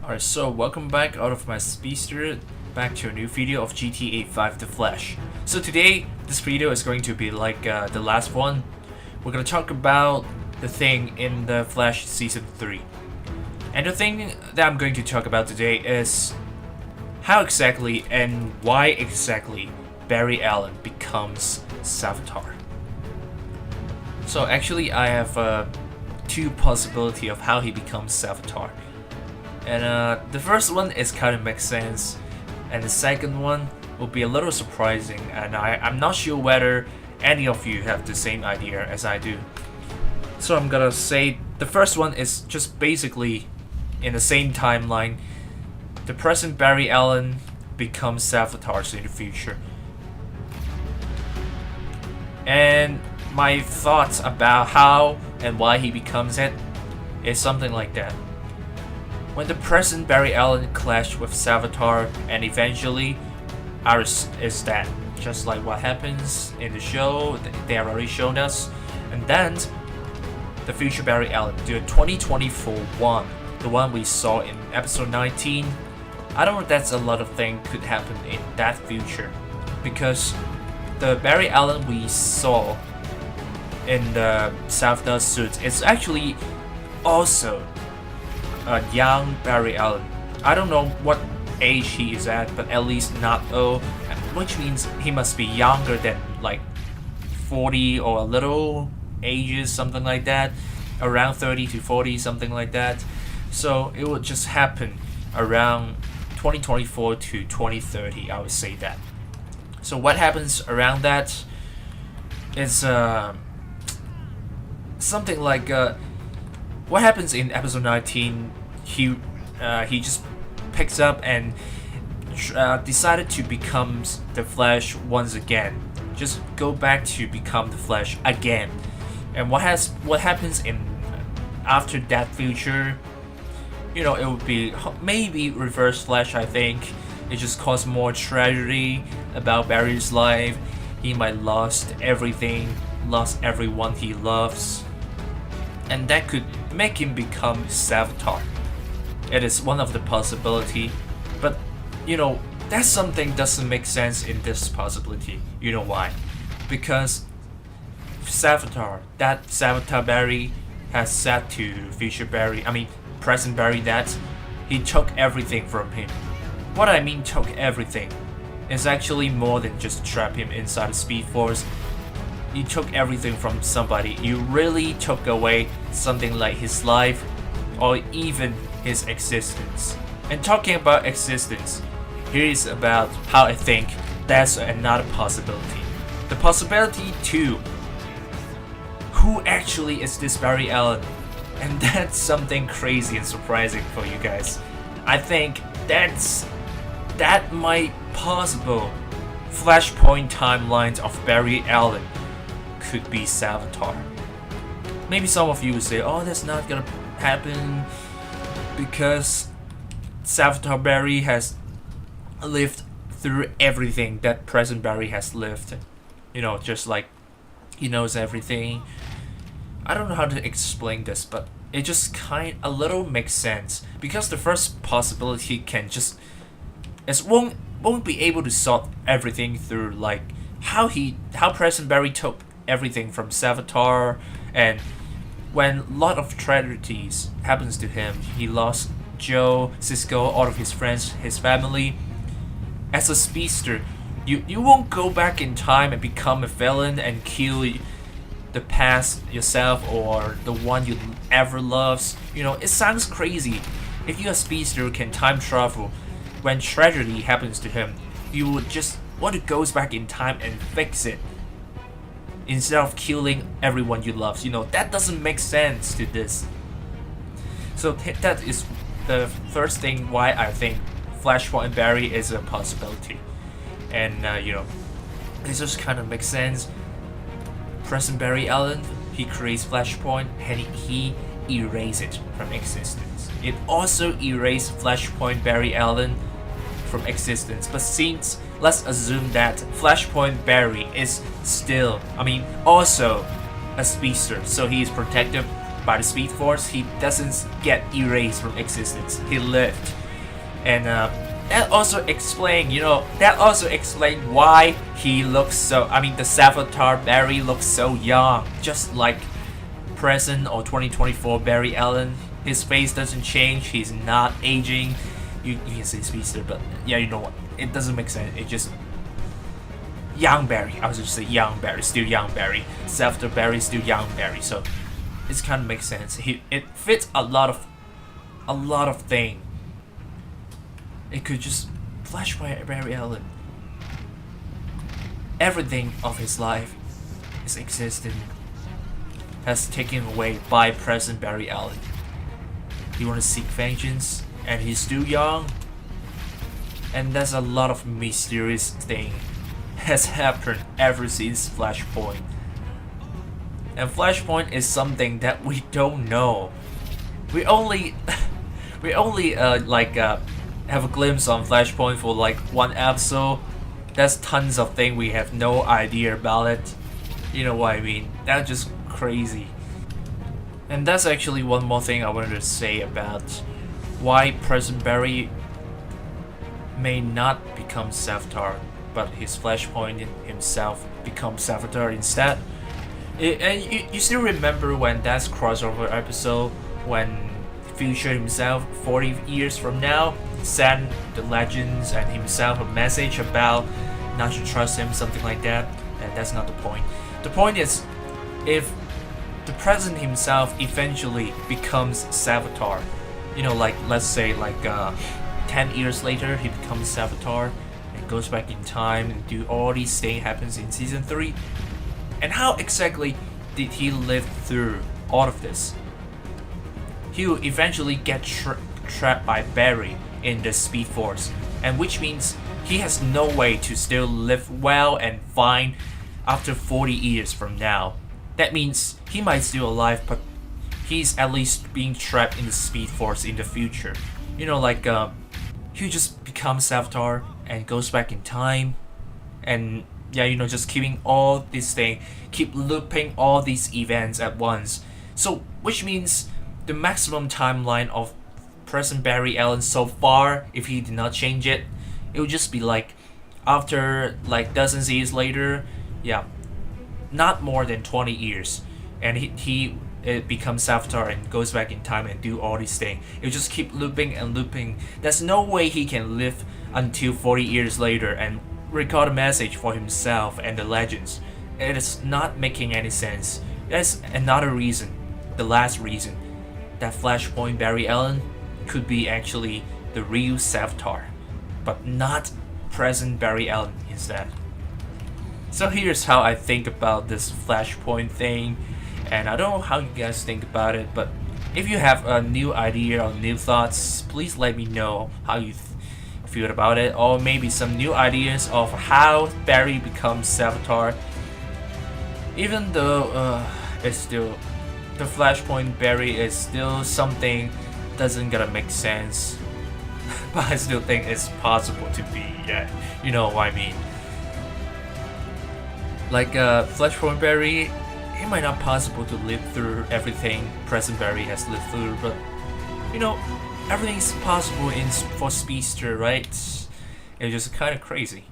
Alright, so welcome back out of my speedster, back to a new video of GTA 5 The Flash. So today, this video is going to be like the last one. We're going to talk about the thing in the Flash Season 3. And the thing that I'm going to talk about today is how exactly and why exactly Barry Allen becomes Savitar. So actually I have two possibilities of how he becomes Savitar. And the first one is kind of makes sense, and the second one will be a little surprising, and I'm not sure whether any of you have the same idea as I do. So I'm gonna say the first one is just basically in the same timeline. The present Barry Allen becomes Savitar in the future. And my thoughts about how and why he becomes it is something like that. When the present Barry Allen clashed with Savitar and eventually Iris is dead, just like what happens in the show, they have already shown us. And then the future Barry Allen, the 2024 one, the one we saw in episode 19, I don't know if that's a lot of things could happen in that future, because the Barry Allen we saw in the Savitar suit is actually also a young Barry Allen. I don't know what age he is at, but at least not old, which means he must be younger than like 40 or a little ages, something like that, around 30 to 40, something like that. So it would just happen around 2024 to 2030, I would say that. So what happens around that is something like what happens in episode 19. He just picks up and decided to become the Flash once again. Just go back to become the Flash again. And what happens in after that future? You know, it would be maybe Reverse Flash. I think it just caused more tragedy about Barry's life. He might lost everything, lost everyone he loves, and that could make him become Savitar. It is one of the possibility, but you know, that something doesn't make sense in this possibility. You know why? Because Savitar, that Savitar Barry has said to future Barry, present Barry, that he took everything from him. What I mean took everything is actually more than just trap him inside the Speed Force. You took everything from somebody. You really took away something like his life or even his existence. And talking about existence, here is about how I think that's another possibility. The possibility too, who actually is this Barry Allen? And that's something crazy and surprising for you guys. I think that might possible Flashpoint timelines of Barry Allen could be Savitar. Maybe some of you would say, oh, that's not gonna happen because Savitar Barry has lived through everything that present Barry has lived. You know, just like he knows everything. I don't know how to explain this, but it just a little makes sense, because the first possibility can just won't be able to sort everything through, like how present Barry took everything from Savitar, and when a lot of tragedies happens to him, he lost Joe, Cisco, all of his friends, his family. As a speedster, you won't go back in time and become a villain and kill the past yourself or the one you ever loves. You know, it sounds crazy. If you're a speedster who can time travel, when tragedy happens to him, you would just want to go back in time and fix it instead of killing everyone you love. You know, that doesn't make sense to this. So that is the first thing why I think Flashpoint Barry is a possibility. And you know, it just kind of makes sense. Present Barry Allen, he creates Flashpoint and he erases it from existence. It also erased Flashpoint Barry Allen from existence, but since let's assume that Flashpoint Barry is still, also a speedster, so he is protected by the Speed Force, he doesn't get erased from existence. He lived, and that also explains why he looks so. I mean, the Savitar Barry looks so young, just like present or 2024 Barry Allen. His face doesn't change. He's not aging. You can say speedster, but yeah, you know what? It doesn't make sense. It just young Barry. I was just say young Barry, still young Barry. Savitar Barry, still young Barry. So it kind of makes sense. It fits a lot of things. It could just Flashpoint Barry Allen. Everything of his life, his existence, has taken away by present Barry Allen. He wants to seek vengeance, and he's still young. And there's a lot of mysterious thing has happened ever since Flashpoint. And Flashpoint is something that we don't know. We only have a glimpse on Flashpoint for like one episode. There's tons of things we have no idea about it. You know what I mean? That's just crazy. And that's actually one more thing I wanted to say about why President Barry may not become Savitar, but his Flashpoint himself becomes Savitar instead. And you still remember when that's crossover episode when Future himself 40 years from now sent the Legends and himself a message about not to trust him, something like that. And that's not the point. The point is, if the president himself eventually becomes Savitar, you know, like let's say 10 years later he becomes Savitar and goes back in time and do all these things happens in season 3. And how exactly did he live through all of this? He will eventually get trapped by Barry in the Speed Force, and which means he has no way to still live well and fine after 40 years from now. That means he might still alive, but he's at least being trapped in the Speed Force in the future. You know, like he just becomes Savitar and goes back in time, and yeah, you know, just keeping all these things, keep looping all these events at once. So, which means the maximum timeline of present Barry Allen so far, if he did not change it, it would just be like after like dozens of years later, yeah, not more than 20 years, and he becomes Savitar and goes back in time and do all these things. It will just keep looping and looping. There's no way he can live until 40 years later and record a message for himself and the Legends. It is not making any sense. That's another reason, the last reason, that Flashpoint Barry Allen could be actually the real Savitar, but not present Barry Allen instead. So here's how I think about this Flashpoint thing, and I don't know how you guys think about it, but if you have a new idea or new thoughts, please let me know how you feel about it, or maybe some new ideas of how Barry becomes Savitar. Even though it's still the Flashpoint Barry is still something doesn't gonna make sense, but I still think it's possible to be. Yeah, you know what I mean. Like Flashpoint Barry, it might not possible to live through everything present Barry has lived through, but you know, everything's possible for Speedster, right? It's just kind of crazy.